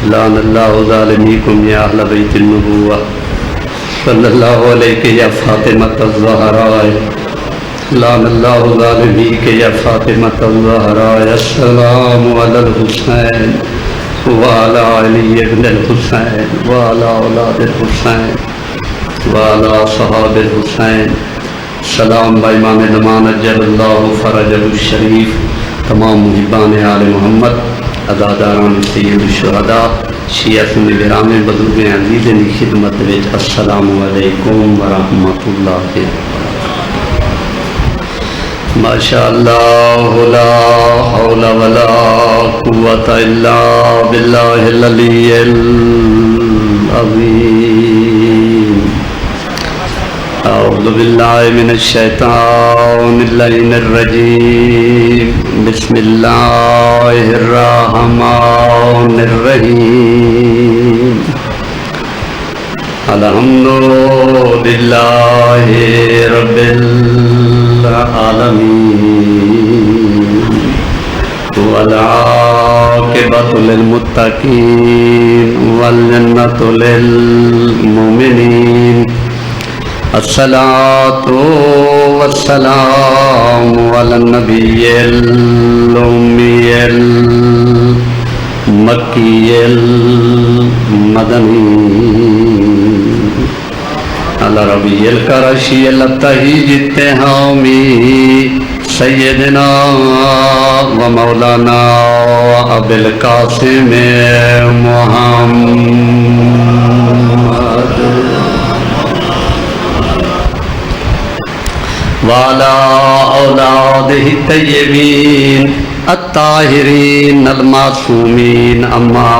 لعن اللہ ظالمیکم یا اہل بیت النبوہ صلی اللہ علیہ یا فاطمۃ الزہراء لعن اللہ ظالمیک یا فاطمۃ الزہراء السلام علی الحسین وعلی علی ابن الحسین وعلی اولاد الحسین وعلی صحاب الحسین سلام با امام زمان اجل اللہ فرجہ الشریف تمام محبان آل محمد عزاداران سید الشہداء شیعہ سنی گرامی بزرگ عزیز کی خدمت وچ السلام علیکم ورحمۃ اللہ ماشاءاللہ لا حول ولا قوة الا باللہ العلی العظیم اعوذ باللہ من الشیطان اللعین الرجیم بسم اللہ الرحمن الرحیم الحمد للہ رب العالمین والعاقبۃ للمتقین والجنۃ للمؤمنین الصلاة والسلام علی النبی الأمی المکی المدنی علی ربی القرشی الابتہیج التہامی سیدنا و مولانا ابی القاسم محمد وعلى أولاده الطيبين الطاهرين المعصومين أما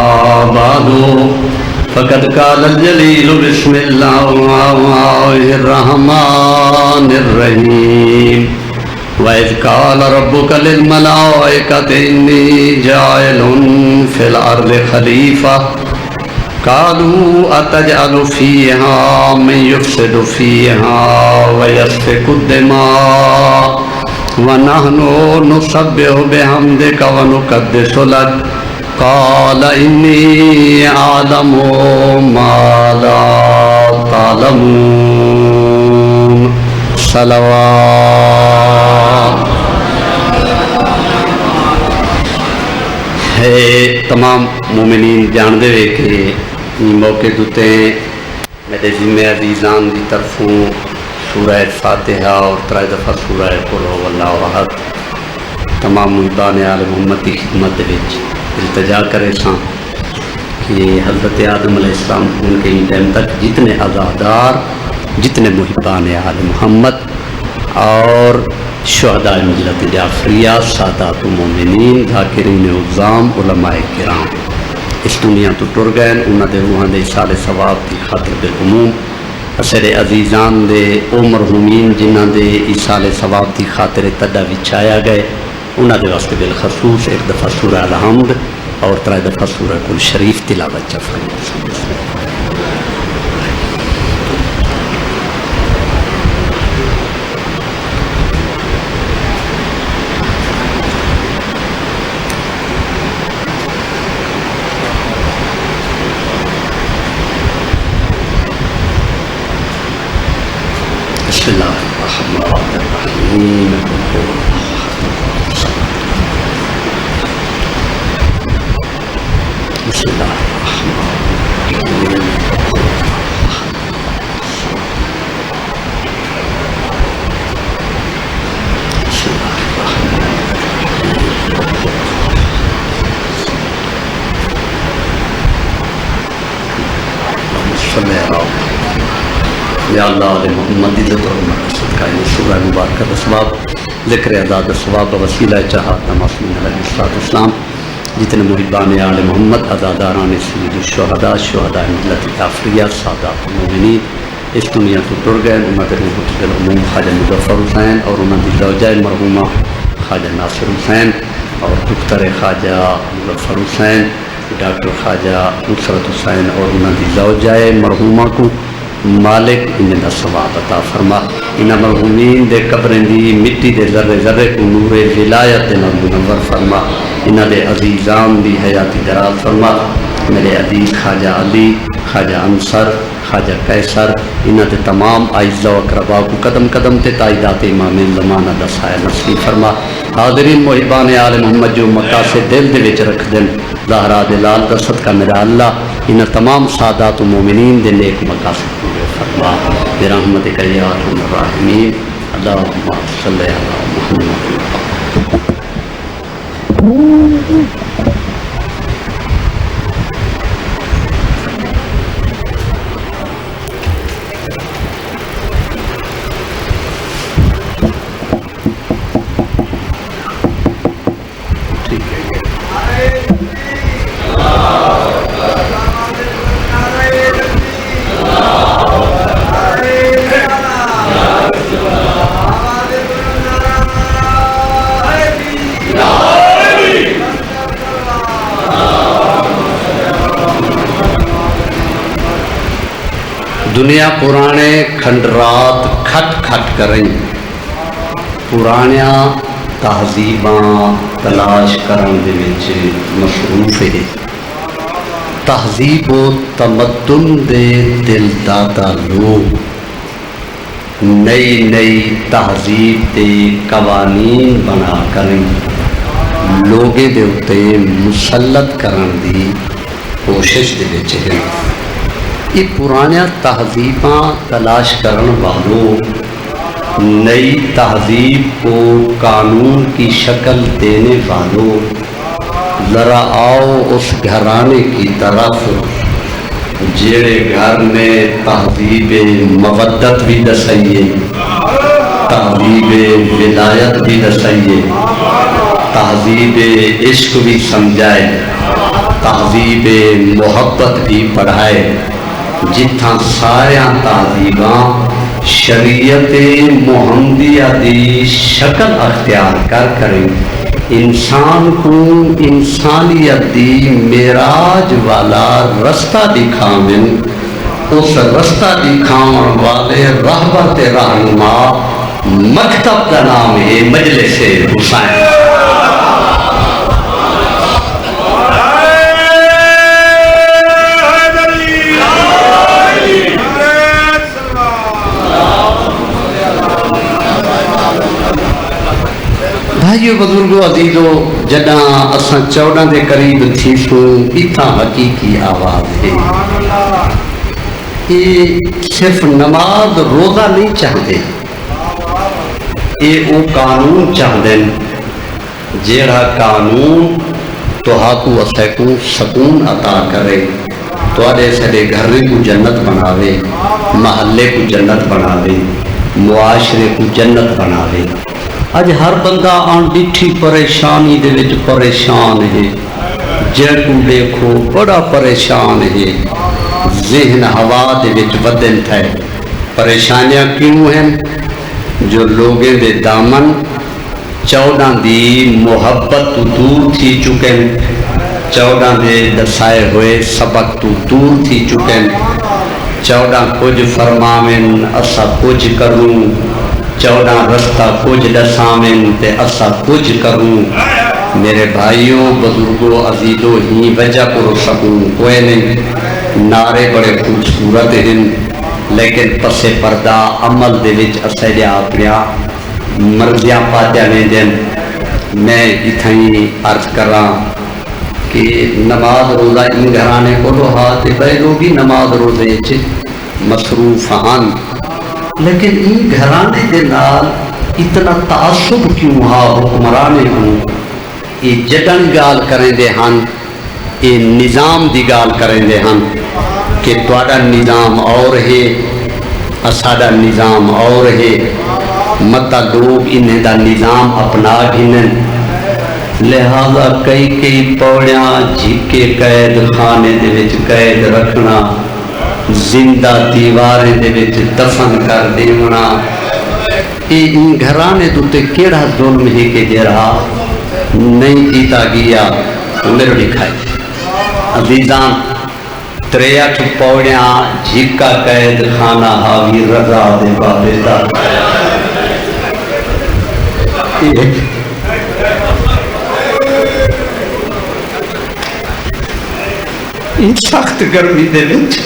بعد فقد قال الجليل بسم الله الرحمن الرحيم وإذ قال ربك للملائكة إني جاعل في الأرض خليفة قالوا أتجعل فيها من يفسد فيها ويسفك الدماء ونحن نسبح بحمدك ونقدس لك قال إني أعلم ما لا تعلمون صلوات ہے تمام مومنین جان دے کہ موقع دوتے میرے ذمہ عزیزان دی طرفوں سورہ فاتحہ اور 3 دفعہ سورہ قل هو اللہ احد تمام محبان آل محمد کی خدمت وچ التجا کرے ساں کہ حضرت آدم علیہ السلام ان کے ٹائم تک جتنے عزادار جتنے محبان آل محمد اور شہداء ملت جعفریہ سادات المومنین ذاکرین عظام علماء کرام اس دنیا تو ٹر گئے انہاں دے روحاں دے ایصال ثواب دی خاطر بالعموم اثر عزیزان دے او مرحومین جنہاں دے ایصال ثواب دی خاطر تڈا وچھایا گئے انہاں دے واسطے بالخصوص 1 دفعہ سورہ الحمد اور 3 دفعہ سورہ کل شریف تلاوت چا فرمائیں بسم اللہ الرحمن الرحیم بسم اللہ الرحمن الرحیم یا اللہ علیہ محمد عزت و صدقہ سورہ مبارکہ ثواب ذکر اعداد ثواب وسیلہ چاہت معصومین علیہ السلام جتنے محبان آل محمد عزاداران سید الشہداء شہداء ملت جعفریہ سادات المومنین اس دنیا تو ٹر گئے انہاں دے روح بالعموم خواجہ مظفر حسین اور انہاں دی زوجہ مرحومہ خواجہ ناصر حسین اور دختر خواجہ مظفر حسین ڈاکٹر خواجہ نصرت حسین اور انہاں دی زوجہ مرحومہ کو مالک انہیں دا ثواب عطا فرما انہاں مرحومین دے قبریں دی مٹی دے ذرے ذرے کو نور ولایت دے منور فرما انہاں دے عزیزان دی حیاتی دراز فرما میرے عزیز خواجہ علی، خواجہ انصر، خواجہ قیصر، انہاں تے تمام اعزاء و اقرباء کو قدم قدم تے تائیدات امام زمانہ دا سایہ نصیب فرما۔ حاضرین محبان آل محمد جو مقاصد دل دے وچ رکھ دن، زہرا دے لال دا صدقہ میرا اللہ انہاں تمام سادات و مومنین دے نیک مقاصد پورے فرما برحمتک یا ارحم الراحمین۔ اللہم صلی علی محمد۔ دنیا پرانے کھنڈرات کھٹ کھٹ کریں، پرانیاں تہذیباں تلاش کرن دے وچ مصروف ہے۔ تہذیب و تمدن دے دل دادا لوگ نئی نئی تہذیب دے قوانین بنا کریں لوگے دے اتے مسلط کرن دی کوشش دے وچ ہے۔ یہ پرانیاں تہذیباں تلاش کرن والوں، نئی تہذیب کو قانون کی شکل دینے والوں، ذرا آؤ اس گھرانے کی طرف جڑے گھر میں تہذیب مودت بھی دسائیے، تہذیب ولایت بھی دسائیے، تہذیب عشق بھی سمجھائے، تہذیب محبت بھی پڑھائے، جتھاں ساریاں تہذیباں شریعت محمدیہ دی شکل اختیار کریں انسان کو انسانیت دی معراج والا رستہ دکھاویں۔ اس رستہ دکھاون والے رہبر تے رہنما مکتب کا نام ہے مجلس حسین۔ بھائیو بزرگو عزیزو، جڈاں اساں 14 دے قریب تھی سوں اتھا حقیقی آواز ہے۔ یہ صرف نماز روزہ نہیں چاہتے، یہ وہ قانون چاہتے ہیں جیڑا قانون تہاکو اسے کو سکون عطا کرے، تواڈے سارے گھر کو جنت بناوے، محلے کو جنت بناوے، معاشرے کو جنت بناوے۔ اج ہر بندہ آن ڈٹھی پریشانی دے وچ پریشان ہے، جے کو دیکھو بڑا پریشان ہے، ذہن ہوا دے وچ بدن تھے۔ پریشانیاں کیوں ہیں؟ جو لوگیں دے دامن 14 دی محبت تو دور تھی چکے، 14 دے دسائے ہوئے سبق تو دور تھی چکے، 14 کچھ فرماویں اسا کچھ کروں، 14 رستہ کچھ دساویں تے اسا کچھ کروں۔ میرے بھائیوں بزرگوں عزیزوں، ہی وجہ کو سکوں کوئی نہیں۔ نعرے بڑے خوبصورت ہیں لیکن پس پردہ عمل دے وچ اسے اپنیاں مرضیاں پاتے آنے دن۔ میں اتھائی عرض کراں کہ نماز روزہ ان گھرانے کو لوہا تے بے لوگی نماز روزے چ مصروف ہن، لیکن ان گھرانے دے نال اتنا تعصب کیوں ہا حکمرانے ہوں؟ یہ جٹن گال کریں دے ہن، یہ نظام دی گال کریں دے ہن کہ تواڈا نظام اور ہے، اساڈا نظام اور ہے، متا لوگ انہیں دا نظام اپنا گھنن۔ لہذا کئی پوڑیاں جھکے قید خانے دے وچ قید رکھنا، زندہ دیواریں دے وچ دفن کر دیونا، ان گھرانے دوتے کیڑا ظلم ہے کہ جرا نہیں کیتا گیا؟ میرے لکھائے عزیزان 63 پوڑیاں جھکا قید خانہ حاوی رضا دے بابے دا۔ سخت گرمی دے وچ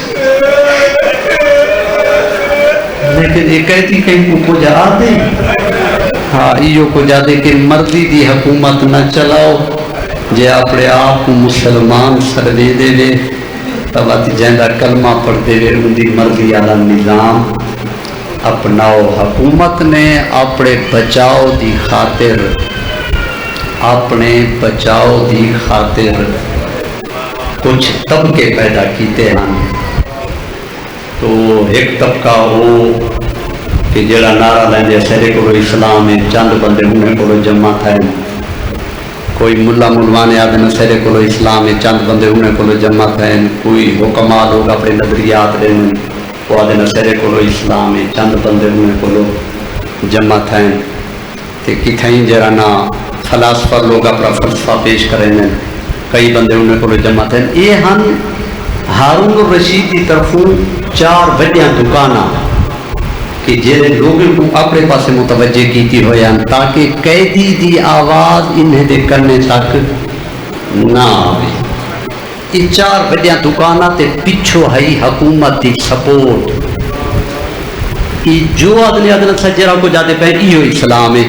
لیکن یہ کہتی کہیں کو کچھ آدھے ہاں ایو کو جادے کہ مرضی دی حکومت نہ چلاؤ جے اپنے آپ کو مسلمان سر دے دے وے تبت جہندہ کلمہ پڑھ دے وے ان دی مرضی علی نظام اپناؤ. حکومت نے اپنے بچاؤ دی خاطر کچھ طبقے پیدا کیتے ہیں. تو ایک طبقہ ہو کہ جڑا نعرہ لیندے سارے کو اسلام ہے چند بندے انہیں کو جمع تھے. کوئی ملا ملوانے آدھے سارے کو اسلام ہے چند بندے انہیں کو جمع تھے. کوئی حکماء لوگ اپنے نظریات دیں وہ آدھے سارے کو اسلام ہے چند بندے انہیں کو جمع تھے. کہ کتھائیں جڑا نا فلاسفہ لوگ اپنا فلسفہ پیش کریں کئی بندے انہیں کو جمع تھے. یہ ہم ہارون الرشید کی طرفوں 4 بڑیاں دکاناں کہ جنہیں لوگوں کو اپنے پاس متوجہ کیتی ہویا تاکہ قیدی دی آواز انہیں دے کرنے تک نہ آوے. یہ 4 بڑیاں دکاناں تے پچھو ہائی حکومت دی سپورٹ. یہ جو آدھنے سجرہ کو جاتے پہن ایو اسلام ہے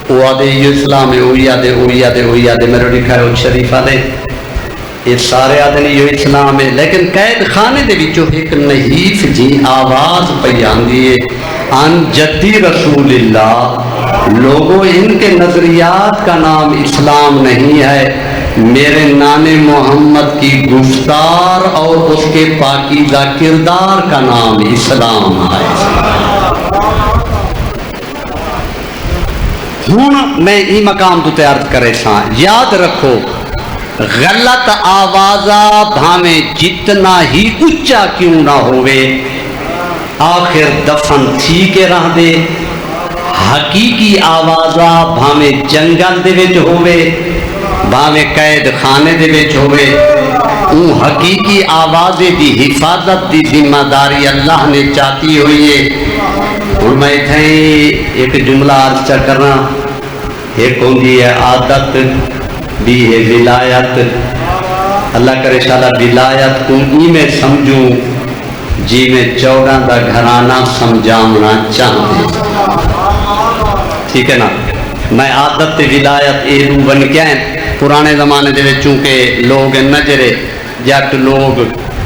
وہ آدھے ایو اسلام ہے وہی آدھے میرے لکھا ہے شریف آدھے یہ سارے آدھے ایو اسلام ہے. لیکن قید خانے دے وچوں ایک نحیف جی آواز پہ آندی ہے ان جدی رسول اللہ. لوگوں ان کے نظریات کا نام اسلام نہیں ہے، میرے نانے محمد کی گفتار اور اس کے پاکیزہ کردار کا نام اسلام ہے. ہوں میں یہ مقام تو تیار کرے ساں یاد رکھو غلط آوازہ بھامیں جتنا ہی اچھا کیوں نہ ہوئے آخر دفن تھی کے رہ دے. حقیقی آوازہ بھامیں جنگل دے وچ ہوئے بھامیں قید خانے دے وچ ہوئے ان حقیقی آوازے دی حفاظت دی ذمہ داری اللہ نے چاہتی ہوئی ہے. اور میں ایک جملہ عرض چا کرنا ایک ہوندی ہے عادت بھی ہے ولایت. اللہ کرے شاءاللہ ولایت کو میں سمجھوں جی میں 14 دا گھرانہ سمجھامنا چاہتے. ٹھیک ہے نا. میں عادت ولایت ایدو بن کے ہیں پرانے زمانے دے چونکہ لوگ نجرے جٹ لوگ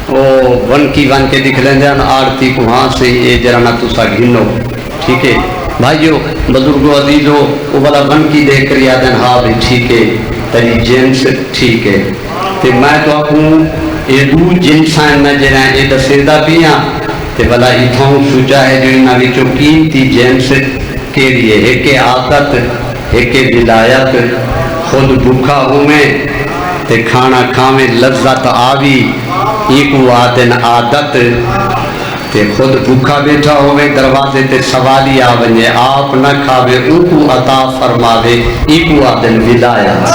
وہ ون کے دکھ لیندے ہیں آرتی کو ہاں سے یہ جرانا تسا گھنو. ٹھیک ہے بھائیو بزرگو عزیزو وہ والا ون کی دیکھ کر یادن ہاں بھی ٹھیک ہے تری جنس ٹھیک ہے. تے میں تو اپنوں یہ دو جنسائیں نجریں یہ دسیدہ بھی ہیں تے بلا اتھاؤں سوچا ہے جو انہاں وچوں قیمتی جنس کے لیے ایک عادت ایک ولایت. خود بھوکا ہوئے تے کھانا کھاویں لذت آوی ایک آدن عادت تے خود بھوکا بیٹھا ہوئے دروازے تے سوالی آویں آپ نہ کھاوے اوکو عطا فرماوے ایک آدن ولایت.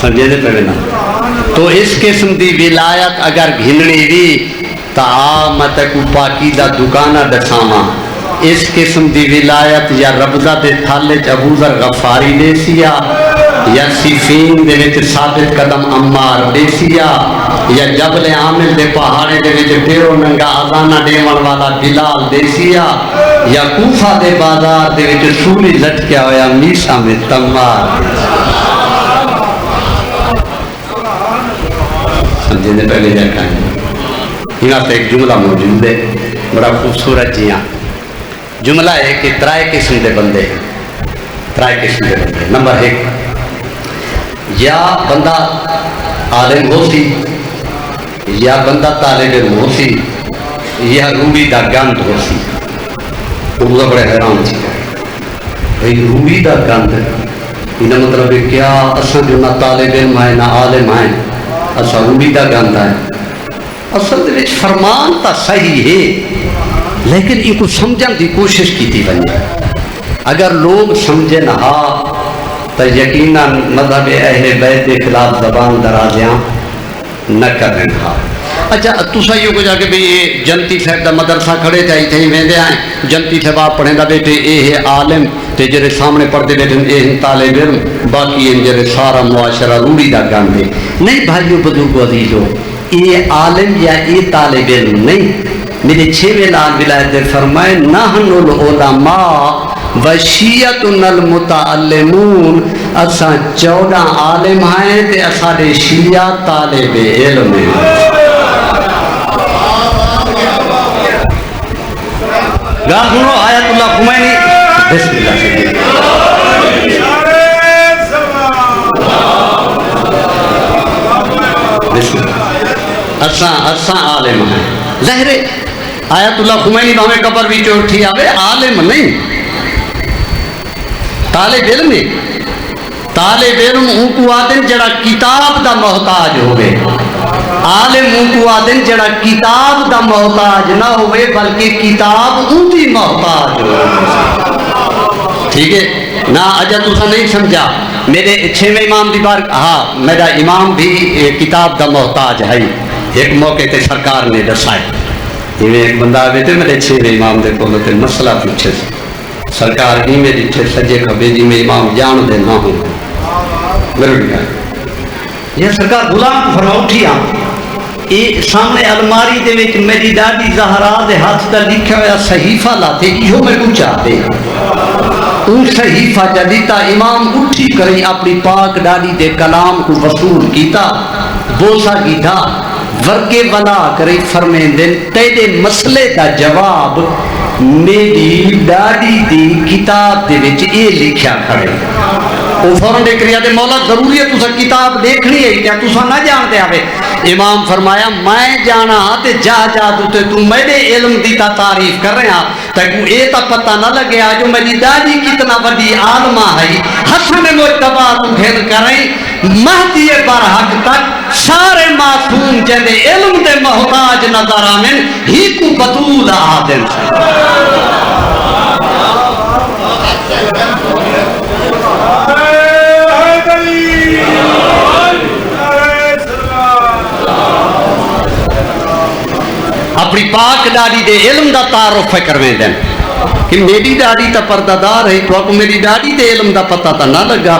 سمجھے دے پہلے نا. تو اس قسم دی ولایت اگر گھنڑی بھی تا آمت کو پاکیزہ دکانہ دساما. اس قسم دی ولایت یا ربضہ دے تھالے ابو ذر غفاری دے سیا یا صفین دے وچ ثابت قدم عمار دے سیا یا جبل عامل دے پہاڑے دے وچ پیرو ننگا اذانہ دیون والا بلال دے سیا یا کوفہ دے بازار دے وچ سولی لٹکیا ہویا میسا میں تمار. سمجھے دے پہلے جا کہیں یہاں سے ایک جملہ موجود ہے بڑا خوبصورت جیاں. جملہ ہے کہ 3 قسم دے بندے 3 قسم دے بندے. نمبر 1 یا بندہ عالم ہو سی یا بندہ طالب علم ہو سی یا روبی دا گند ہو سی. وہ بڑے حیران سی بھئی روبی دا گند انہا مطلب ہے کیا اصل جو نہ طالب علم ہے نہ عالم ہے اصل روبی دا گند ہے. اصل دے وچ فرمان تا صحیح ہے لیکن ان کو سمجھن دی کوشش کی تھی بنی. اگر لوگ سمجھن ہاں تو یقیناً مذہب اہل بیت کے خلاف زبان درازیاں نہ کریں ہاں. اچھا تو صحیح کو جا کے بھی یہ جنتی صاحب دا مدرسہ کھڑے تھے ہی ویندے آئیں جنتی صاحب آپ پڑھیں دا بیٹے اے ہے عالم تے جڑے سامنے پردے بیٹھے ہیں طالب علم، باقی ہیں جڑے سارا معاشرہ روڑی دا گاندے. نہیں بھائیو بزرگو عزیزو، یہ عالم یا یہ طالب علم نہیں. میرے 6ویں لال ولایت فرمائے نحن العلماء وشیعتنا المتعلمون، اساں 14 عالم ہیں تے اساڑے شیعہ طالب علم ہیں. گاہ سنو آیت اللہ خمینی بسم اللہ سے بسم اللہ. اساں عالم ہیں. ظاہر آیت اللہ خمینی ہمیں قبر بھی چوٹھی آوے عالم نہیں طالب علم ہے. طالب علم ان کو آدن جڑا کتاب دا محتاج ہوئے، عالم ان کو آدن جڑا کتاب دا محتاج نہ ہوئے بلکہ کتاب ان کی محتاج ہوئے. ٹھیک ہے نا؟ اجا تُسا نہیں سمجھا. میرے 6ویں امام دی بار ہاں میرا امام بھی کتاب دا محتاج ہے. ایک موقع تے سرکار نے دسائے ایک بندہ آئے تھے میرے 6ویں امام دے کولو تے مسئلہ پوچھے سرکار ہی میں ڈٹھے سجے کھبے جی میں امام جان دے نہ ہوں یہ سرکار غلام کو فرما اٹھی یہ سامنے الماری دے وچ میری دادی زہرا دے ہاتھ دا لکھا ہوا صحیفہ لاتے یہ میں پوچھا دے ان صحیفہ جدیتا امام اٹھی کریں اپنی پاک دادی دے کلام کو وصول کیتا بوسا کیتا ورکے ولا کرے فرمین دن تیدے مسئلے دا جواب میری دادی دی کتاب دے وچ اے لکھیا کھڑے. وہ فوراں دیکھ رہا دے مولا ضروری ہے تُسا کتاب دیکھنی ہے کیا تُسا نہ جان دے آوے. امام فرمایا میں جانا تے جا دوتے تو میرے علم دی تا تعریف کر رہے ہیں تاکہ اے تا پتہ نہ لگے جو میری دادی کتنا بڑی عالمہ ہے. حسن مجتبہ تو گھر کریں مہدی برحق تک سارے معصوم جدے علم دے محتاج نظر آمن ہی کو بطول آدم سے. اپنی پاک دادی دے علم دا تعارف فکر میں دیں کہ میری دادی تا پردادار ہے تو آپ میری دادی دے علم دا پتہ تا نہ لگا.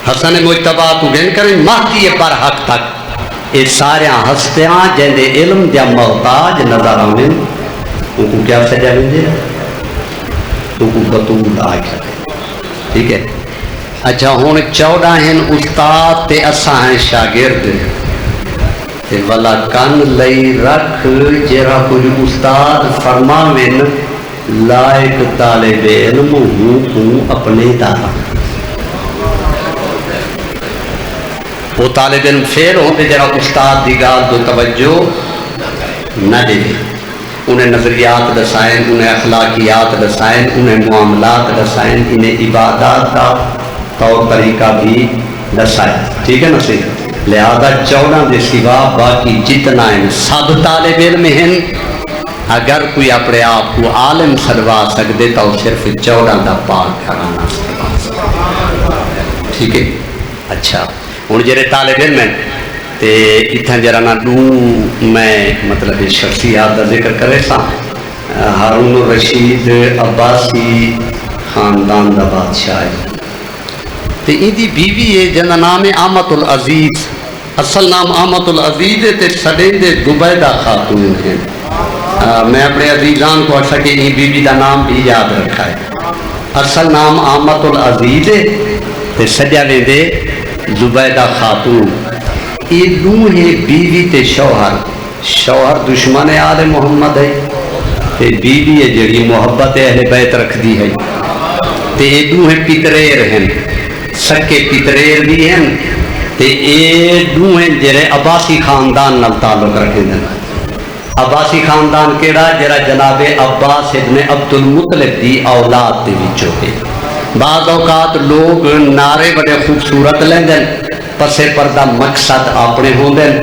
حسن مجتبہ تو گن کریں مہدی برحق تک یہ سارے ہستیاں جن دے علم دیا محتاج نظر آمیں ان کو کیا سجا لیں دے ان کو بطول آئے کریں. ٹھیک ہے اچھا ہون 14 ہیں استاد تے اساں ہیں شاگرد تے والا کن لئی رکھ جرا کوئی استاد فرماویں لائق طالب علم ہوں اپنے دارا. وہ طالب علم فیل ہوتے جرا استاد دی گال تو توجہ نہ دے دے. انہیں نظریات دسائیں انہیں اخلاقیات دسائیں انہیں معاملات دسائیں انہیں عبادات کا طور طریقہ بھی دسائیں. ٹھیک ہے نا صحیح. لہذا 14 دے سوا باقی جتنا ہیں سب طالب علم ہیں. اگر کوئی اپنے آپ کو عالم سروا سکتے تو صرف 14 دا پاک کرانا سکتا. ٹھیک ہے اچھا ہوں جڑے طالب علم ہیں تے اتنا جرا نہ دوں میں مطلب شخصیات کا ذکر کرے سا. ہارون الرشید عباسی خاندان دا بادشاہ ہے تے ایدی بیوی ہے جنہ نام ہے آمت العزیز. اصل نام آمت العزیز ہے تے سڈین دے زبیدہ خاتون ہیں. میں اپنے عزیزان کو اچھا کہ یہ بیوی دا نام بھی یاد رکھا ہے. اصل نام آمت العزیز ہے تے سجا لیں دے زبیدہ خاتون. یہ دو ہیں بیوی تے شوہر. شوہر دشمن آل محمد ہے تے بیوی ہے جڑی محبت اہل بیت رکھ دی ہے. تے یہ دو ہیں پتریر ہیں سکے پتریر بھی ہیں تے یہ دو ہیں جڑے عباسی خاندان نال تعلق رکھیں ہیں. عباسی خاندان کیڑا جڑا جناب عباس ابن عبد المطلب دی اولاد دے وچوں ہے. بعض اوقات لوگ نعرے بڑے خوبصورت لیندن پسے پردہ مقصد اپنے ہوندن.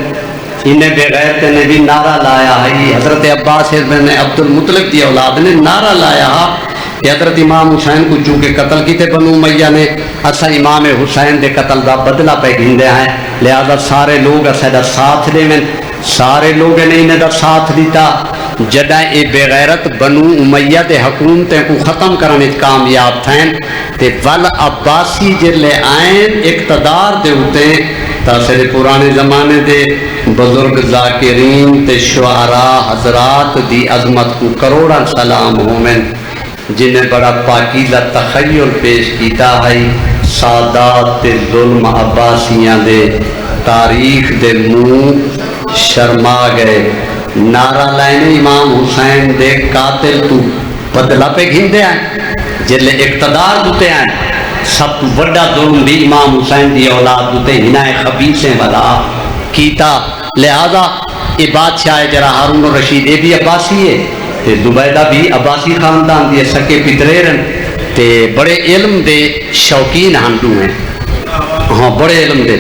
انہیں بغیر نے بھی نعرہ لایا ہے. حضرت عباس ابن عبد المطلب دی اولاد نے نعرہ لایا کہ حضرت امام حسین کو چونکہ قتل کیتے بنو امیہ نے اسا امام حسین دے قتل دا بدلہ پہ گھندے ہیں لہذا سارے لوگ اسا دا ساتھ دے میں سارے لوگ نے انہیں دا ساتھ دیتا. جدہ اے بغیرت بنو امیہ دے حکومتیں کو ختم کرنے کامیاب تھیں تے ول عباسی جلے آئین اقتدار دے ہوتے تاثر پرانے زمانے دے بزرگ ذاکرین تے شعراء حضرات دی عظمت کو کروڑا سلام ہومن جنہیں بڑا پاکیزہ تخیل پیش کیتا ہے سادات تے ظلم عباسیاں دے تاریخ دے منہ شرما گئے نعرہ لائنے امام حسین دے قاتل تو بدلہ پہ گھندے آئیں جلے اقتدار دوتے آئیں سب تو بڑا ظلم بھی امام حسین دی اولاد دوتے ہنائے خبیصیں والا کیتا لہذا یہ بادشاہ جرا ہارون الرشید یہ بھی عباسی ہے تے زبیدہ بھی عباسی خاندان دی سکے پتریرن تے بڑے علم دے شوقین ہندو ہیں ہاں بڑے علم دے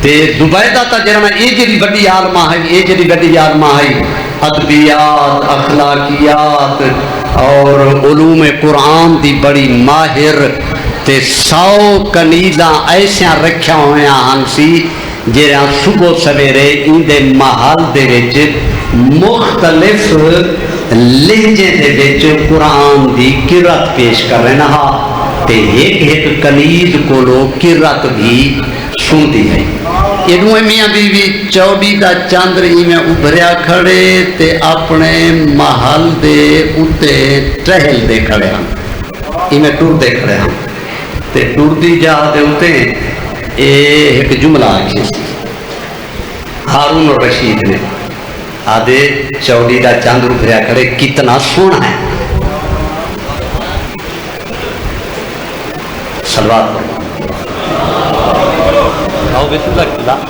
تے زبیدہ تا جرا یہ جڑی بڑی عالمہ ہے یہ جڑی بڑی عالمہ ہے ادبیات اخلاقیات اور علوم قرآن دی بڑی ماہر تے 100 کنیزاں ایسیاں رکھیا ہوئے ہنسی جہاں صبح سویرے اندے محل دے وچ مختلف لہجے دے وچ قرآن دی قرات پیش کر رہے نا تے ایک کنیز کو لوگ قرات بھی سنتی ہے یہ دوئے میاں بیوی چوڑی دا چاندر میں ابھریا کھڑے تے اپنے محل دے اتے ٹہل دے کھڑے ہم میں ٹور دے کھڑے ہم تے ٹور دی جا دے اتے ایک جملہ آگی ہارون الرشید نے آدھے چوڑی دا چاندر ابھریا کھڑے کتنا سونا ہے سلوات پڑھو آؤ بسم اللہ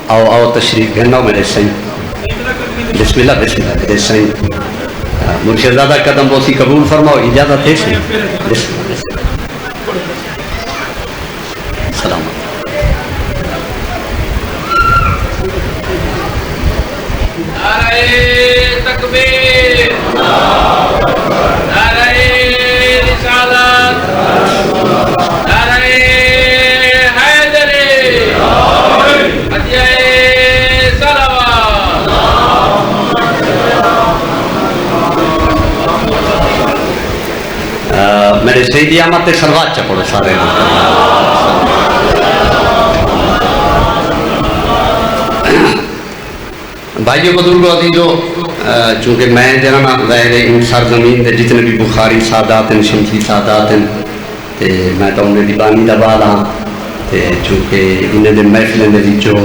آؤ تشریف گھنو میرے سائیں بسم اللہ میرے سائیں مرشدزادہ قدم بوسی قبول فرماؤ اجازت ہے سائیں بسم اللہ سلام نعرہ تکبیر نعرہ رسالت نعرہ میرے سیدی آمد سلوات چپڑو سارے بھائیو بزرگو عزیزو چونکہ میں جنہاں ظاہر ان سرزمین دے جتنے بھی بخاری سادات ہیں شمسی سادات ہیں تے میں تو انہیں دیبانی دبال ہاں تے چونکہ انہیں دے محفلیں دے جو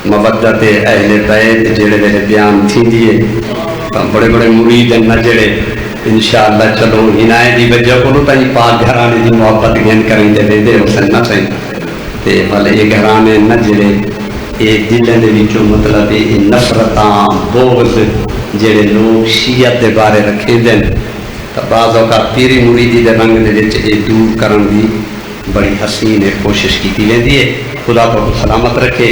مبدت اہل بیت جڑے دے بیان تھی دیئے بڑے بڑے مرید ہیں نہ جڑے انشاءاللہ چلو ہنائے دی وجہ کو تھی پاک گھرانے دی محبت گھن کریں دے دے حسن نہ سہیں تے بھلے یہ گھرانے نہ جڑے یہ دلیں دے وچوں مطلب یہ نفرتاں بغض جڑے لوگ شیعت دے بارے رکھیں دیں تو بعض اوقات پیری مریدی دے رنگ دے وچ یہ دور کرن دی بڑی حسین کوشش کی تھی لیندی ہے خدا کو سلامت رکھے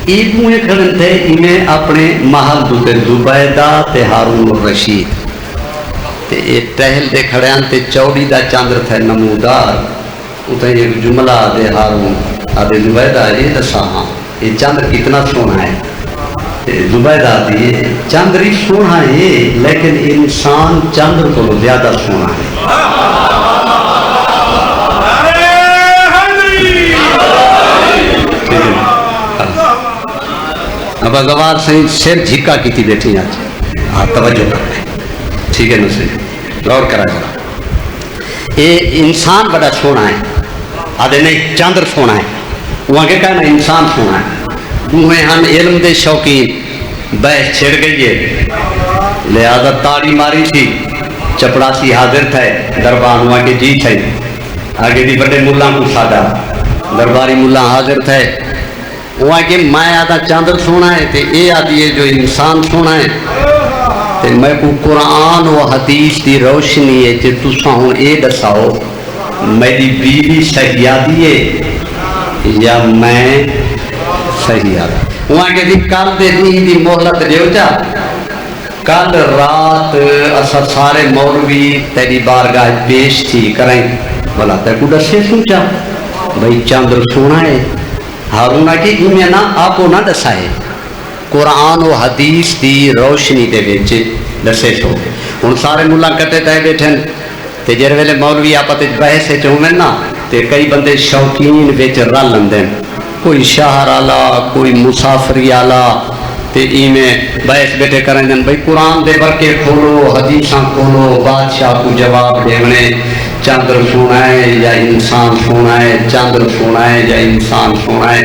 ایک موئے کھڑن تھے انہیں اپنے محل دوتے زبیدہ تے ہارون الرشید تے یہ ٹہل دے کھڑیاں تے چوڑی دا چاندر تھے نمودار اتنے ایک جملہ دے ہارون آدھے زبیدہ یہ دسا ہاں یہ چاندر کتنا سونا ہے تے زبیدہ دی چاندر ہی سونا ہے لیکن انسان چاندر کو زیادہ سونا ہے اب اگوار سے سر جھکا کی تھی بیٹھی آج ہاں توجہ کر رہے ٹھیک ہے نسل غور کرا جا یہ انسان بڑا سونا ہے آدھے نہیں چاندر سونا ہے وہاں کے کہنا انسان سونا ہے دوہیں ہم علم دے شوقین بحث چھڑ گئی ہے لہذا تاڑی ماری تھی چپڑاسی حاضر تھے دربان ہوا کے جی تھے آگے دی بڑے ملان کو سادہ درباری ملان حاضر تھے وہاں کہ میں آدھا چاندر سونا ہے تے اے آدھی ہے جو انسان سونا ہے تے میں کو قرآن و حدیث دی روشنی ہے جے تساں ہوں اے دساؤ میری بیوی صحیحی ہے یا میں صحیح وہاں کہ دی کل دے دی محلت دیو جا کل رات اسا سارے مولوی تیری بارگاہ پیش تھی کریں بلا تے کو دسے سوچا بھئی چاندر سونا ہے ہارون کی ایمیں نہ آپ کو نہ دسائے قرآن و حدیث دی روشنی دے وچ دسے سو ہن سارے ملا کٹے تے بیٹھے تے جڑے ویلے مولوی آپس وچ بحث وچ ہوویں نا تے کئی بندے شوقین وچ رل لندے کوئی شہر والا کوئی مسافری والا تے ایویں بحث بیٹھے کرن دن بھئی قرآن دے ورکے کھولو حدیثاں کھولو بادشاہ کو جواب دیونے چاندر سونا ہے یا انسان سونا ہے چاندر سونا ہے یا انسان سونا ہے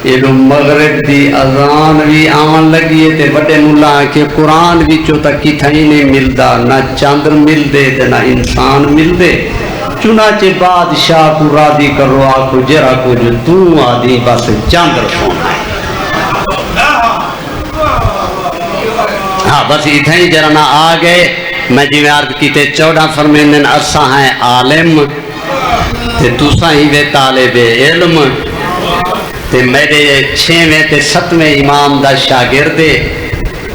یہ جو مغرب دی اذان بھی آمن لگی ہے تے بڑے ملا کہ قرآن وچوں تک کتھا ہی نہیں ملدا نہ چاندر مل دے تے نہ انسان مل دے چنانچہ بادشاہ کو راضی کرو آکو جرا کو جو تو آدھی بس چاندر سونا ہے ہاں بس اتھا ہی جرا نہ آ گئے میں جی میں عرض کی تے 14 فرمیندن اساں ہیں عالم تے تساں ہی وے طالب علم تے میرے 6ویں تے 7ویں امام دا شاگرد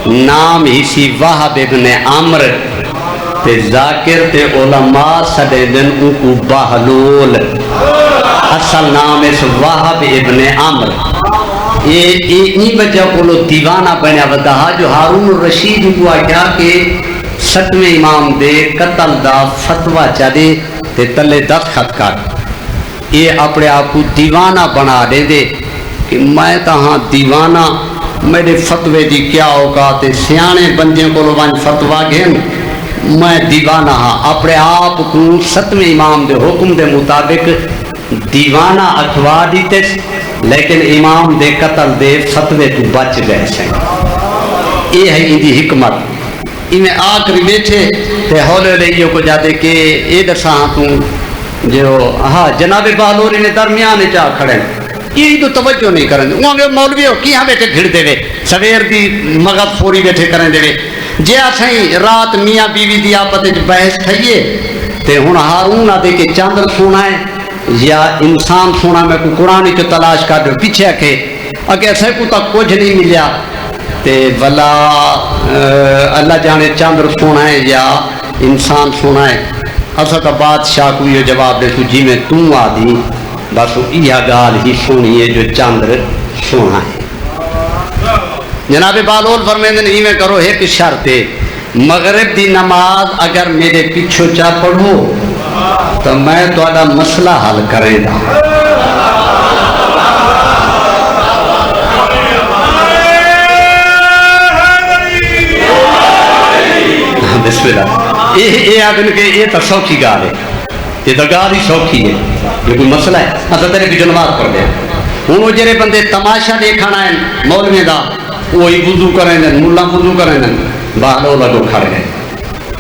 نام ہی سی وہب ابن عمر تے ذاکر تے علماء سدے دن ان کو بہلول اصل نام اس وہب ابن عمر یہ بچہ کو دیوانہ بنیا ودا جو ہارون الرشید کو کیا کہ 7ویں امام دے قتل دا فتوہ چاہے تے تلے دستخط کر یہ اپنے آپ کو دیوانہ بنا دے دے کہ میں تہاں دیوانہ میرے فتوے دی کیا اوقات ہے سیانے بندے کو لوگان فتوہ گھن میں دیوانہ ہاں اپنے آپ کو 7ویں امام دے حکم دے مطابق دیوانہ اٹھوا دیتے لیکن امام دے قتل دے فتوے تو بچ گئے سے یہ ہے ان دی حکمت انہیں آخری بیٹھے تے ہولے لئیوں کو جاتے کہ اے دساں تو جو ہاں جناب بہلور انہیں درمیانے چاہ کھڑے یہ تو توجہ نہیں کریں وہاں گے مولوی ہو کی ہاں بیٹھے گھڑ دے وے سویر دی مغد فوری بیٹھے کریں دے وے جے آسائیں رات میاں بیوی دی آپت بحث تھئیے تے ہون ہارون آدھے کہ چاندر سونا ہے یا انسان سونا میں کو قرآنی کو تلاش کر دو پیچھے اکھے اگر سے کو تک کچھ نہیں ملیا تے بلا اللہ جانے چاندر سونا ہے یا انسان سونا ہے اصل کا بادشاہ کو یہ جواب دے تو جی میں تم آدھی بس یہ گال ہی سونی ہے جو چاندر سونا ہے جناب بالول فرمیندن ہی میں کرو ایک شرط ہے مغرب دی نماز اگر میرے پیچھو چا پڑھو تو میں تو آدھا مسئلہ حل کرے دا بسم اللہ یہ آدھن کہ یہ تو سوکھی گال ہے یہ تو گال ہی سوکھی ہے یہ کوئی مسئلہ ہے اصلا تیرے پیچھو نماز پڑھ دے ہوں وہ جرے بندے تماشا دیکھانا ہے مولوی دا وہی وضو کریں دیں ملا وضو کریں دیں باہلو لگو کھڑ گئے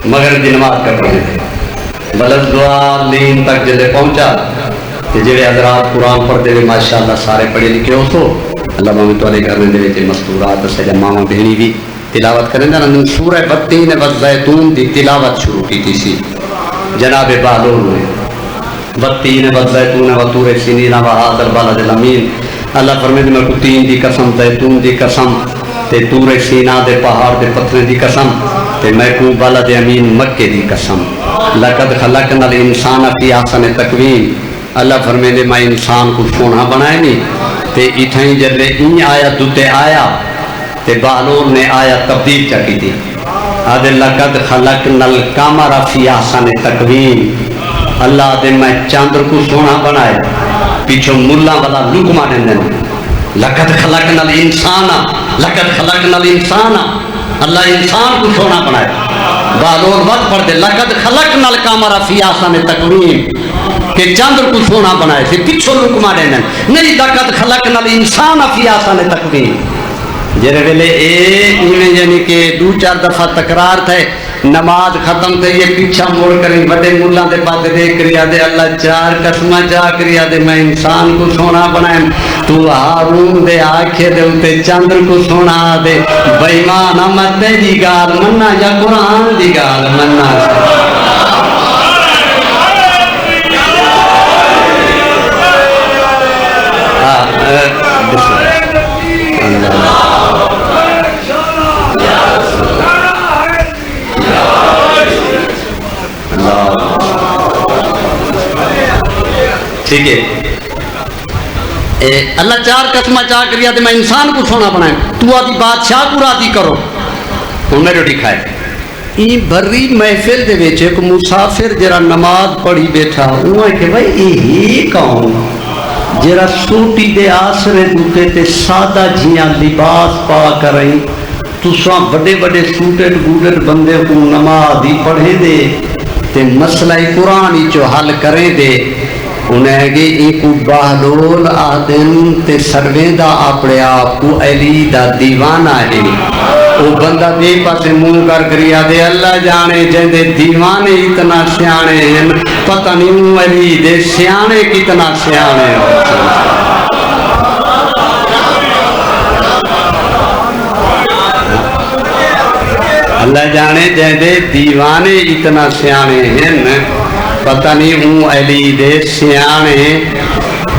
مگر دی نماز کر رہے تھے بلد دعا لین تک جلے پہنچا کہ جڑے حضرات قرآن پڑھتے ہوئے ماشاءاللہ سارے پڑھے لکھے ہو تو اللہ مامی توالے کرنے دے ویچے مستورات سجا ماما بہنی بھی تلاوت کریں دیں سورہ بطین والزیتون دی تلاوت شروع کی تھی سی جناب بالول نے بطین والزیتون وطور سنین وحاضر بالد الامین اللہ فرمائے میں کو تین دی قسم زیتون دی قسم تے تور سینا دے پہاڑ دے پتھرے دی قسم تے میں کو بالد امین مکے دی قسم لقد خلقنا الانسان فی احسن تقویم اللہ فرمائے میں انسان کو سونا بنائے نہیں تے اتھائیں جلے این آیا دوتے آیا تے بالول نے آیا تبدیل چکی تھی آدھے لقد خلقنا القمر فی احسن تقویم اللہ دے میں چاندر کو سونا بنائے پیچھو ملا والا لکما دیں لقد خلقنا الانسان لقد خلقنا الانسان اللہ انسان کو سونا بنائے بالول وقت پڑھ دے لقد خلقنا القمر فی احسن تقویم کہ چاندر کو سونا بنائے سے پیچھو لکما دیں نہیں لقد خلقنا الانسان فی احسن تقویم جرے ویلے ایویں یعنی کہ 2-4 دفعہ تکرار تھے نماز ختم تھے یہ پیچھا موڑ کریں بڑے ملا دے پاس دیکھ ریا دے اللہ 4 قسمہ چاہ کریا دے میں انسان کو سونا بنائیں تو ہارون دے آنکھے دے اتے چاندر کو سونا دے بیمان امت دے دی گال مننا یا قرآن دی گال مننا ٹھیک ہے اللہ چار قسمہ چاہ کریا تے میں انسان کو سونا بنائیں تو آدھی بادشاہ کو راضی کرو ہوں میرے دکھائے این بھری محفل دے وچ ایک مسافر جرا نماز پڑھی بیٹھا وہ ہے کہ بھائی یہ کون جرا سوٹی دے آسرے دوتے تے سادہ جیاں لباس پا کریں تساں بڑے بڑے سوٹڈ گوڈڈ بندے کو نماز ہی پڑھے دے تے مسئلہ قرآن ہی جو حل کریں دے انہیں گے ایک بہلول آدن تے سرویں دا اپنے آپ کو علی دا دیوانہ ہے وہ بندہ بے پاسے منہ کر کریا دے اللہ جانے جہدے دیوانے اتنا سیانے ہیں پتہ نہیں علی دے سیانے کتنا سیانے اللہ جانے جہدے دیوانے اتنا سیانے ہیں پتہ نہیں ہوں علی دے سیانے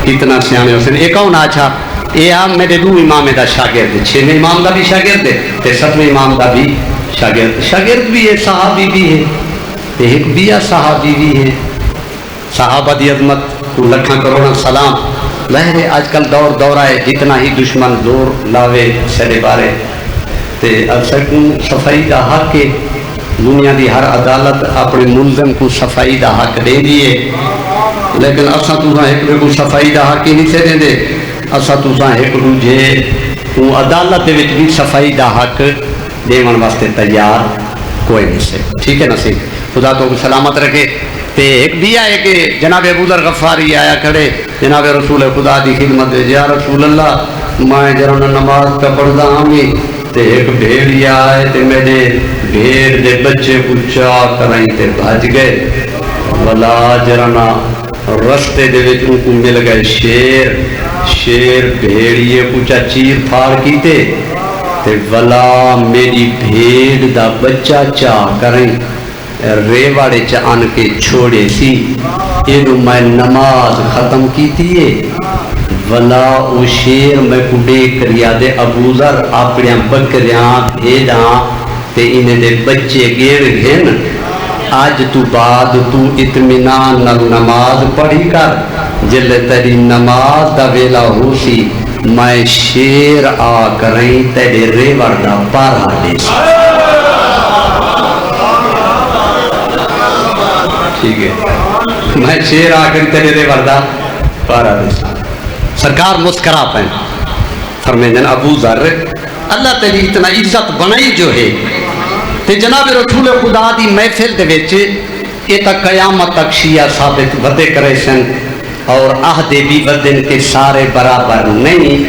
کتنا سیانے حسین ایک کون آچھا یہ آپ میرے دو امام دا شاگرد چھویں امام دا بھی شاگرد ہے تے ستویں امام دا بھی شاگرد بھی ہے صحابی بھی ہے ایک بیا صحابی بھی ہے صحابہ دی عظمت کو لکھاں کروڑا سلام لہرے آج کل دور آئے جتنا ہی دشمن زور لاوے سڑے بارے تے اکثر کو صفائی دا حق کے دنیا دی ہر عدالت اپنے ملزم کو صفائی دا حق دے دیئے لیکن اساں تُساں ایک کو صفائی دا حق ہی نہیں سے دیں دے اساں تُساں ایک روجے تو عدالت دے وچ بھی صفائی دا حق دیون واسطے تیار کوئی نہیں سے ٹھیک ہے نا سی خدا تو سلامت رکھے تے ایک بھی آئے کہ جناب ابو ذر غفاری آیا کھڑے جناب رسول خدا دی خدمت دے یا رسول اللہ میں جرانہ نماز کا پڑھدا ہمیں تے ایک بھیڑیا آئے تے میرے بھیڑ دے بچے کو چاہ کرائیں تے بھاج گئے ولا جرانا رستے دے وچ ان کو مل گئے شیر بھیڑیے کو چیر پھاڑ کیتے تے ولا میری بھیڑ دا بچہ چاہ کریں ریواڑے چان کے چھوڑے سی اینو میں نماز ختم کیتی ہے ولا او شیر میں کڈے کریا دے ابو ذر اپنے بکریاں بھیڑاں تے انہیں دے بچے گیر گھن آج تو بعد تو اطمینان نال نماز پڑھی کر جلے تیری نماز دا ویلا ہو سی میں شیر آ کریں تیرے ریوڑ دا پارا دے سی ٹھیک ہے میں شیر آ کر تیرے ریوڑ دا پارا دے سی سرکار مسکرا پہن فرمائیں جن ابو ذر اللہ تیری اتنا عزت بنائی جو ہے تے جناب رسول خدا دی محفل دے وچ یہ تک قیامت تک شیعہ ثابت ودے کرے سن اور عہدے بھی ودن کے سارے برابر نہیں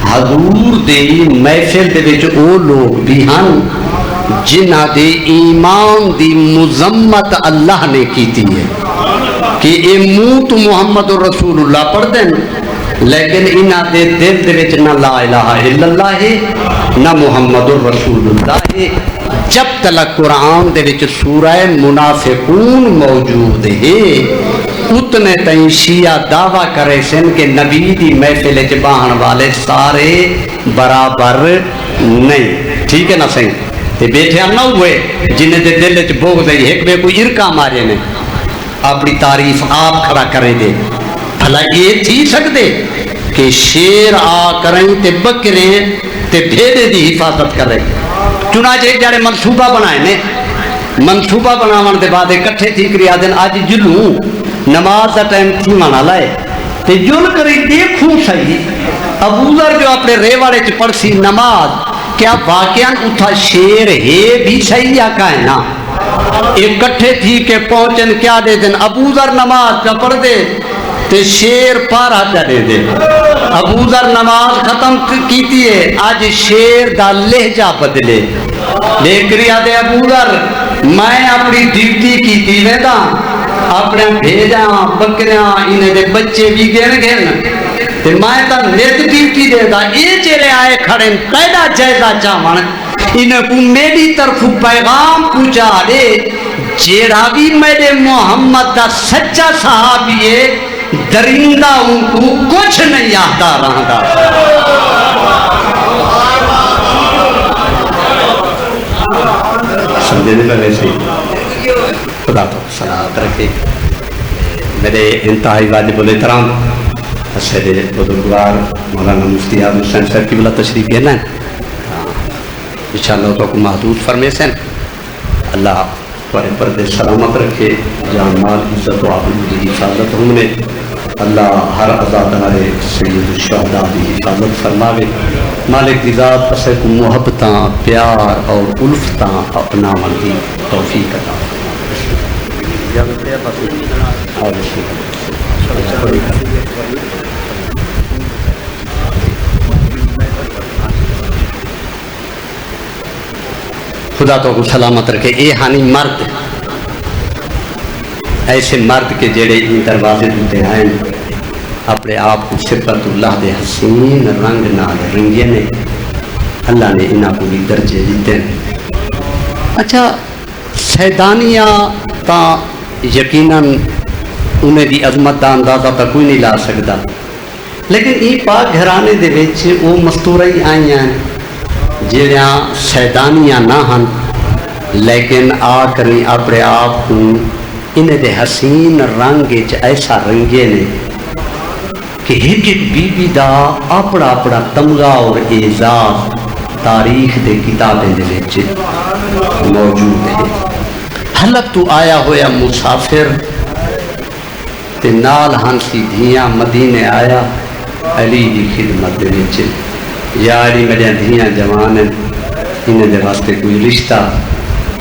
حضور دے محفل دے وچ او لوگ بھی ہن جنہ دے ایمان دی مذمت اللہ نے کیتی ہے کہ اے منہ تو محمد رسول اللہ پڑھ دیں لیکن انہاں دے دل دے وچ نہ لا الہ الا اللہ ہے نہ محمد رسول اللہ ہے جب تلک قرآن دے وچ سورہ منافقون موجود ہے اتنے تئیں شیعہ دعویٰ کرے سن کہ نبی دی محفل وچ باہن والے سارے برابر نہیں ٹھیک ہے نا سہی تے بیٹھے نہ ہوئے جنہیں دے دل وچ بغض ہے ایک بے کوئی ارکا مارے نے اپنی تعریف آپ کھڑا کرے دے بھلا یہ تھی سکتے کہ شیر آ کریں تے بکرے تے بھیڑے دی حفاظت کریں چنانچہ ایک جاڑے منصوبہ بنائے نے منصوبہ بناون دے بعد اکٹھے تھی کری آدن آج جلوں نماز دا ٹائم تھی مانا لائے تے جل کری دیکھوں صحیح ابو ذر جو اپنے ریواڑے چ پڑھ سی نماز کیا واقعاً اتھا شیر ہے بھی صحیح یا کہے نا اکٹھے تھی کہ پہنچن کیا دے دن ابو ذر نماز کا پڑھ دے تے شیر پارا چلے دے ابو ذر نماز ختم کیتی ہے آج شیر دا لہجہ بدلے دیکھ رہا دے ابو ذر میں اپنی ڈیوٹی کیتی ویدا اپنے بھیجاں بکریاں انہیں دے بچے بھی گھن تے میں تا نیت ڈیوٹی دے دا یہ چلے آئے کھڑے پیدا جائزہ چاہمان انہیں کو میری طرف پیغام پوچھا دے جیڑا بھی میرے محمد دا سچا صحابی ہے درندہ ان کو کچھ نہیں آتا رہا سمجھنے لگے سے خدا تو سلامت رکھے میرے انتہائی واجب الاحترام اسے بزرگوار مولانا مفتی اعظم حسین صاحب کی بلا تشریف دینا ہے انشاءاللہ تو کو محدود فرمے سے اللہ تمہارے پردے سلامت رکھے، جان مال عزت و آبرو کی حفاظت ہم نے، اللہ ہر عزادار سید الشہداء کی حفاظت فرماوے، مالک کی ذات اسے کو محبتاں پیار اور الفتاں اپنا مندی توفیق عطا خدا تو کو سلامت رکھے۔ اے ہانی مرد ایسے مرد کے جڑے ان دروازے دیتے ہیں اپنے آپ کو صفت اللہ دے حسین رنگ نال رنگے نے، اللہ نے انہاں کو بھی درجے دیتے ہیں۔ اچھا سیدانیاں تا یقیناً انہیں دی عظمت دا اندازہ تا کوئی نہیں لا سکتا، لیکن یہ پاک گھرانے دے وچ وہ مستورہ ہی آئی ہیں جہاں سیدانیاں نہ ہن لیکن آ کریں اپنے آپ کو انہیں دے حسین رنگ ایسا رنگے نے کہ ایک ایک بی بی دا اپنا اپنا تمغہ اور اعزاز تاریخ دے کتابیں دے وچ موجود ہے۔ حلب تو آیا ہویا مسافر تے نال ہنسی دھیاں مدینے آیا علی دی خدمت دے وچ، یا علی میرے دھیاں جوان ہیں انہیں دے واسطے کوئی رشتہ؟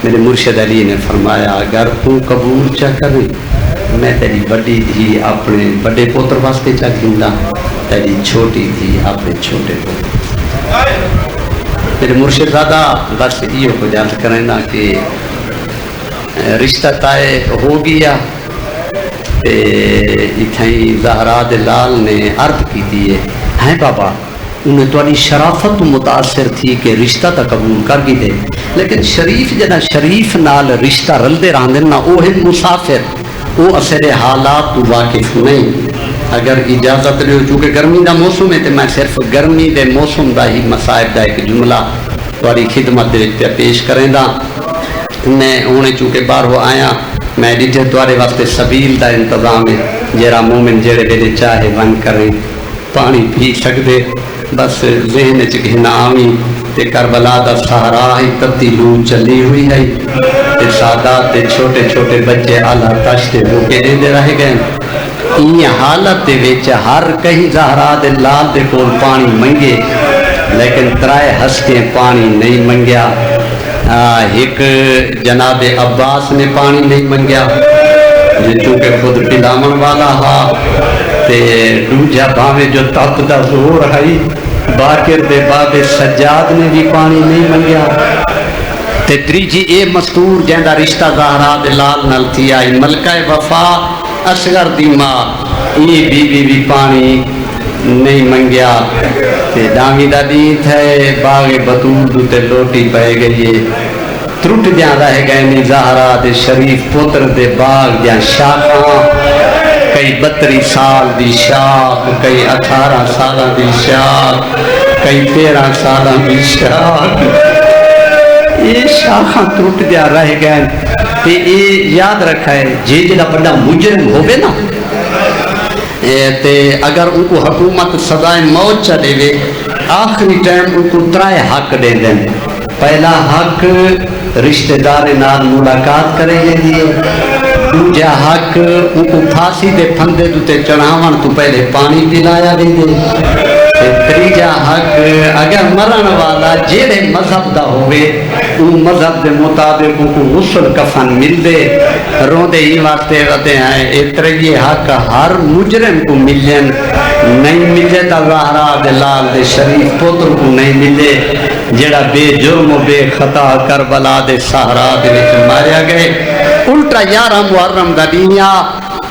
میرے مرشد علی نے فرمایا اگر تو قبول چا کریں میں تیری بڑی دھی اپنے بڑے پوتر واسطے چا گھندا، تیری چھوٹی دھی اپنے چھوٹے پوتر۔ میرے مرشد زادہ بس یہ کو جانت کریں نا کہ رشتہ طے ہو گیا تے اتھائیں زہرا لال نے عرض کی دیئے ہیں بابا انہیں تو شرافت متاثر تھی کہ رشتہ تا قبول کر گی دے، لیکن شریف جنا شریف نال رشتہ رل دے رہاں دینا وہ ہے مسافر، وہ اثر حالات تو واقف نہیں۔ اگر اجازت لے چونکہ گرمی دا موسم ہے تو میں صرف گرمی دے موسم دا ہی مصائب دا ایک جملہ تاری خدمت دے پیش کریں دا۔ میں انہیں چونکہ باہر ہو آیا میں ڈیٹے توارے واسطے سبیل دا انتظام ہے، جیرا مومن جیڑے بیلے چاہے ون کریں پانی پی سکتے، بس ذہن چکہنا آمی تے کربلا دا سہرا ہی تبدیلو چلی ہوئی ہے تے سادات تے چھوٹے چھوٹے بچے آلہ تشتے ہو کے دے رہ گئے۔ این حالت دے ویچ ہر کہیں زہرا دے لال دے کول پانی منگے لیکن ترائے ہستے پانی نہیں منگیا۔ ایک جناب عباس نے پانی نہیں منگیا جو چونکہ خود پلامن والا ہا تے دوجہ باوے جو تپ دا زور ہے باکر دے باب سجاد نے بھی پانی نہیں منگیا تے تریجی اے مستور جہاں رشتہ زہرا دے لال نل تھی آئی ملکہ وفا اصغر دی ماں یہ بھی پانی نہیں منگیا تے دامی دا دیت ہے باغ بطول دوتے لوٹی پہ گئی ترٹ جہاں رہ گئے نی زہرا دے شریف پتر دے باغ جہاں شاخاں کئی 32 سال دی شاخ، کئی 18 سال دی شاخ، کئی 13 سال دی شاخ، یہ شاخاں ٹوٹ جا رہ گئے تے یہ یاد رکھا ہے جی جڑا بڑا مجرم ہوئے نا تے اگر ان کو حکومت سزائے موت چلے وے آخری ٹائم ان کو 3 حق دے دیں۔ پہلا حق رشتہ دار نال ملاقات کرے لے دیے، دوجا حق ان کو پھانسی دے پھندے دوتے چڑھاون تو پہلے پانی پلایا دے دے، تیجا حق اگر مرن والا جیڑے مذہب دا ہوئے ان مذہب دے مطابق ان کو غسل کفن مل دے روندے ہی واسطے رہتے ہیں۔ اترے حق ہر مجرم کو ملین نہیں ملے تا زہرا دے لال دے شریف پتر کو نہیں ملے جڑا بے جرم و بے خطا کربلا دے سہرا دے وچ ماریا گئے۔ الٹا 11 محرم دا دنیا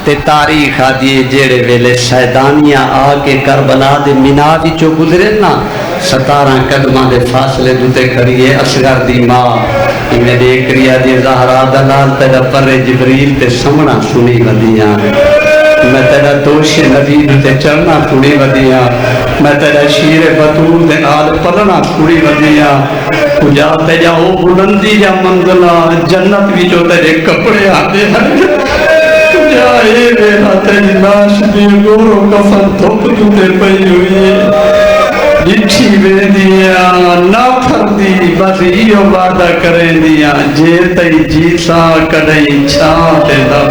تے تاریخ آدھی جیڑے ویلے سیدانیاں آ کے کربلا دے مینا وچوں گزرے نا 17 قدماں دے فاصلے دوتے کھڑی ہے اصغر دی ماں میں دیکھ ریا دی زہرا دلال تیرا پر جبریل تے سمنا سنی ودیاں، میں تیرا دوش نبی دوتے چڑھنا سنی ودیاں، میں تیرا شیر بطول دے نال پلنا سنی ودیاں، کجا تیرا ہو بلندی یا منزلہ جنت وچوں تیرے کپڑے آتے ہیں، اے میرا تیری لاش دی گورو کفن دھوپ تے پئی ہوئی ہے ڈٹھی ویندیاں نہ پھردی بس ایو وعدہ کریں دیاں جے تئی جیسا کڈئی چھاں تے نہ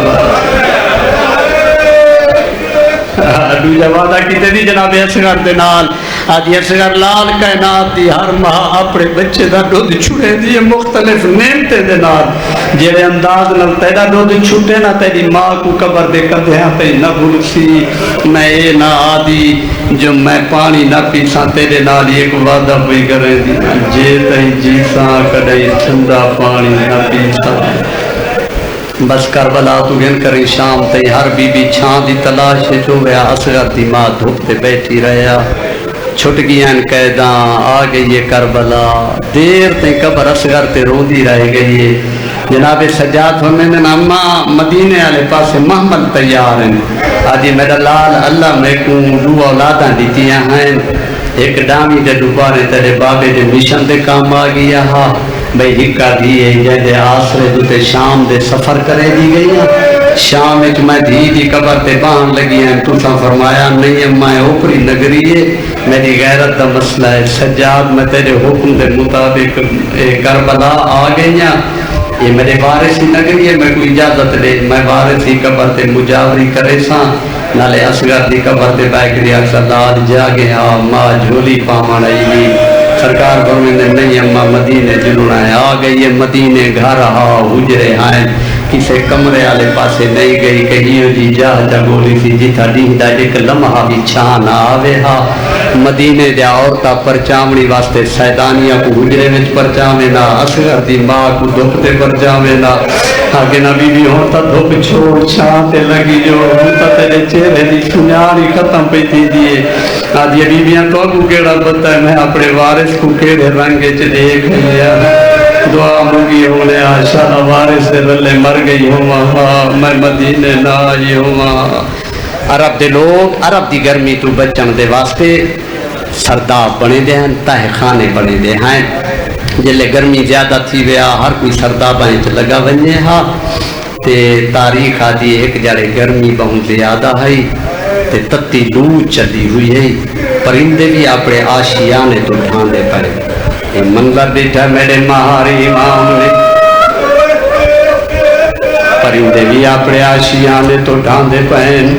دوجا وعدہ کیتے دی جناب اصغر دے نال آج اصغر لال کائنات دی ہر ماں اپنے بچے دا دودھ چھڑے دی مختلف نعمتیں دے نال جیڑے انداز نال تیرا دودھ چھوٹے نہ تیری ماں کو قبر دے کدھیاں تے نہ بھولسی میں اے نہ آدی جو میں پانی نہ پیساں تیرے نال ایک وعدہ ہوئی کریں دی جے تئی جیساں کڈئی ٹھنڈا پانی نہ پیساں بس کربلا تو گن کریں شام تے ہر بی بی چھان دی تلاش جو ویا اصغر دی ماں دھوپ تے بیٹھی رہیا چھٹ گیاں قیداں آ گئی ہے کربلا دیر تے قبر اصغر تے روندی رہ گئی ہے جناب سجاد فرمیندے اما مدینے والے پاسے محمل تیار ہیں آج میرا لال اللہ میں کو دو اولاداں دیتیاں ہیں ایک ڈامی دے دوبارے تیرے بابے دے مشن دے کام آ گیا ہا بھئی ہکا دیئے جہدے آسرے دوتے شام دے سفر کرے دی گئی ہے شام ایک میں دی قبر تے بان لگی ہیں تو سا فرمایا نہیں اما اوپری نگری ہے میری غیرت دا مسئلہ ہے سجاد میں تیرے حکم دے مطابق کربلا آ گئی ہیں یہ میرے وارثی نگری ہے میں کوئی اجازت لے میں وارثی قبر تے مجاوری کرے ساں نالے اصغر دی قبر تے بیکری اکثر لال جاگے ہاں ماں جھولی پامان آئی سرکار فرمیندے نہیں اما مدینے جنونا ہے آ گئی ہے مدینے گھر ہاں حجرے ہیں کسے کمرے آلے پاسے نہیں گئی کہیوں جی جا گولی سی جیتا دیندہ ایک لمحہ بھی چھان آوے ہاں مدینے دیا عورتہ پرچامنی واسطے سیدانیہ کو حجرے میں پرچامے نا اصغر دی ماں کو دھوپتے پرچامے نا آگے نبی بھی ہوتا دھوپ چھوڑ چھانتے لگی جو ہوتا تیرے چہرے دی سنیاری ختم پہ تھی دیئے آج یہ بیبیاں تو کو کیڑا بتا ہے میں اپنے وارث کو کیڑے رنگے چ دیکھ لیا دعا مانگی ہوں لے آشاء وارث سے رلے مر گئی ہوں میں مدینے نہ آئی ہوں عرب دے لوگ عرب دی گرمی تو بچن دے واسطے سرداب بنے دے ہیں تہ خانے بنے دے ہیں جلے گرمی زیادہ تھی ویا ہر کوئی سرداب آئیں چ لگا بنے ہاں تے تاریخ آدھی ایک جڑے گرمی بہت زیادہ ہے تے تتی لو چلی ہوئی ہے پرندے بھی اپنے آشیانے تو ڈھاندے پڑے یہ منظر دیٹھا میرے مہاری امام نے پرندے بھی اپنے آشیانے تو ڈھاندے پہن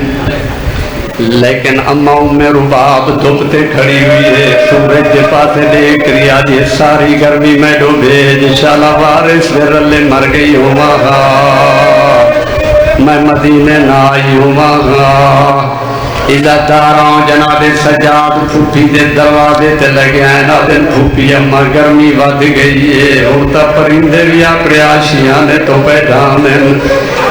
لیکن اماؤں میں رباب دھوپتے کھڑی ہوئی ہے سورج کے پاسے دیکھ ریا یہ ساری گرمی میں ڈوبے جشالہ وارث میں رلے مر گئی ہوں میں مدینے نہ آئی ہوں عزت داراں جناب سجاد پھوپھی دے دروازے تے لگے ہیں نا دن پھوپھی اما گرمی ود گئی ہے اڑتا پرندے بھی اپنے آشیانے تو بیٹھانے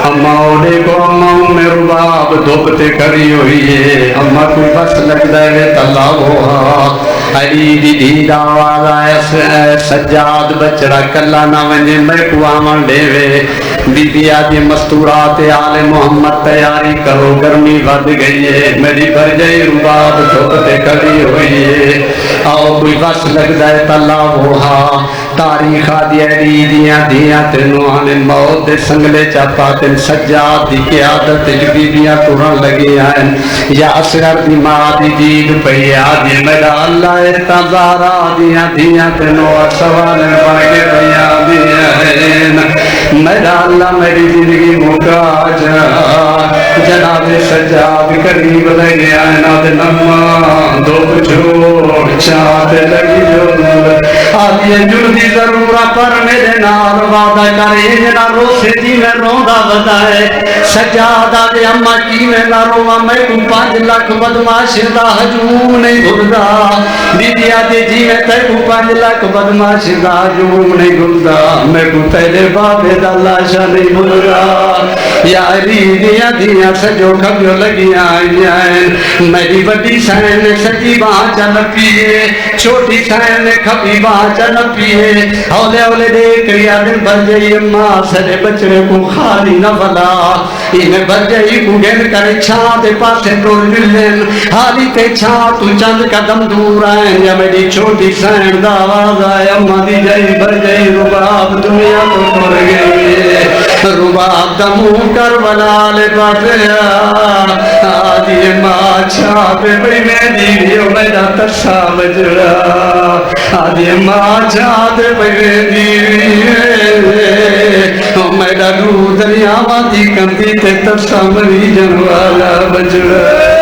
اما اوڑے کو اما میں رباب دھوپتے کھڑی ہوئی ہے اما کوئی بس لگتا ہے تلا ہوا علی دی دید آواز آیا سجاد بچڑا کلا نہ ونجے میں کو آمن دے وے بی بی آدھی مستورات آل محمد تیاری کرو گرمی ود گئی ہے میری برجائی رباب دھوپتے کھڑی ہوئی ہے آؤ کوئی بس لگتا ہے تلا ہوا تاریخ آدھی علی دیاں دیاں تنوان موت دے سنگلے چاپاتن سجاد دی قیادت بی بیاں تورن لگی ہیں یا اصغر دی ماں دی دید پہ آدھی میرا اللہ تازارہ دیاں دیاں تنوان سوال بڑھے بیاں دیاں ہیں میرا اللہ میری زندگی موقع جا جناب سجاد قریب لگے آئے ناد نما دھوپ چھوڑ چاہتے لگی جو آدھی جلدی ضرورہ پر میرے نال وعدہ کرے جنا رو سے جی میں روندہ بتائے سجاد آدھے اما کی میں نہ روا میں کو 5 لاکھ بدماش دا ہجوم نہیں بھردا بیدی آدھے جی میں تے کو 5 لاکھ بدماش دا ہجوم نہیں بھردا میں کو تیرے بابے دا لاشا نہیں بھردا یا علی دیا دیا سجو کھبیو لگی آئیں میری بڑی سین سجی باں چل پیے چھوٹی سین کھبی باں چل پیے ہولے ہولے دیکھ ریا دن بھر جائی اماں سرے بچڑے کو خالی نہ بلا انہیں بھر جائی کو گھن کر چھاں دے پاسے ٹور ملن حالی تے چھاں تو چند قدم دور آئیں یا میری چھوٹی چھوٹی سین دا آواز آیا اما دی جائی بھر گئی رباب دنیا تو ٹر گئی رباب دا منہ کربلا لے پاسیا آدھی ماں چھاپے بھئی میں دیویو میرا ترسا بجڑا آدھی ماں چھاپے بھئی میں دیویو میرا رو دریا ماں دی کندی تے ترسا مری جنوالا بجڑا